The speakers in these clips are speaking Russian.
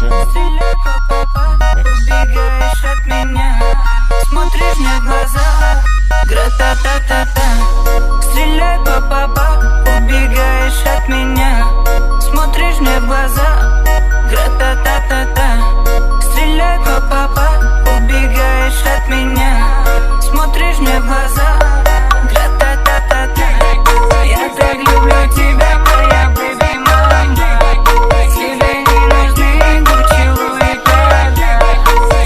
Стреляй, папа, убегаешь от меня, смотришь мне в глаза, гра-та-та-та-та. Стреляй, папа, убегаешь от меня, смотришь мне в глаза, гра-та-та-та-та. Стреляй, папа, убегаешь от меня, смотришь мне в глаза, гра-та-та-та-та. Я так люблю тебя, моя бэби мама. Тебе не нужны Гуччи, Луи, Прада.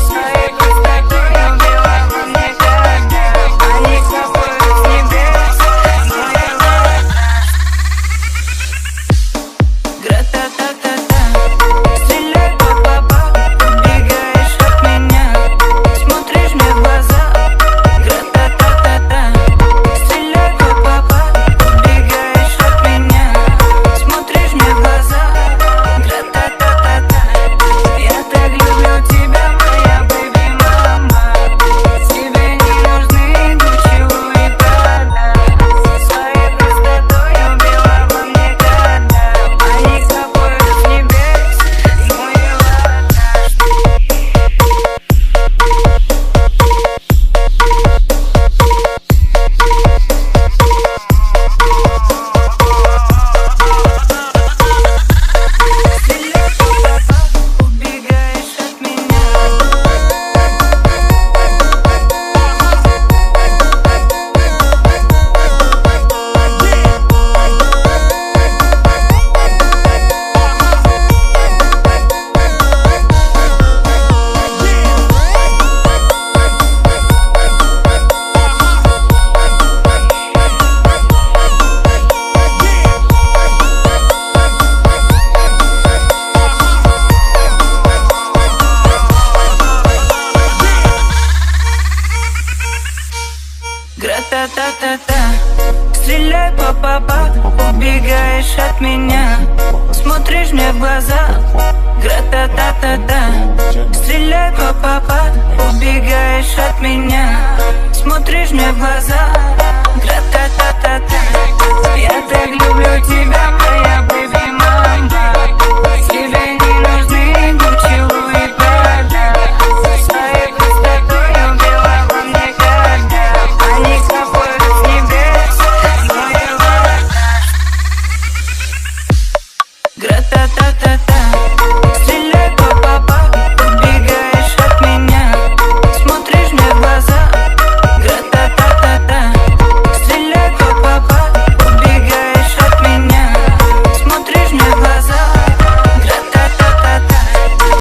Своей простотой убила во мне когда они капают с небес, моя гра-та-та-та-та. Стреляй, папа, убегаешь от меня, смотришь мне в глаза, гра-та-та-та-та. Стреляй, папа, убегаешь от меня, смотришь мне в глаза, гра-та-та-та-та. Я так люблю тебя, моя бэби мама. Тебе не нужны Гуччи, Луи, Прада. Своей простотой убила во мне когда они капают с небес, моя Стреляй, папа, убегаешь от меня. Гра-та-та-та-та. Стреляй, папа, убегаешь от меня, смотришь мне в глаза, гра-та-та-та-та. Стреляй, папа, убегаешь от меня, смотришь мне в глаза,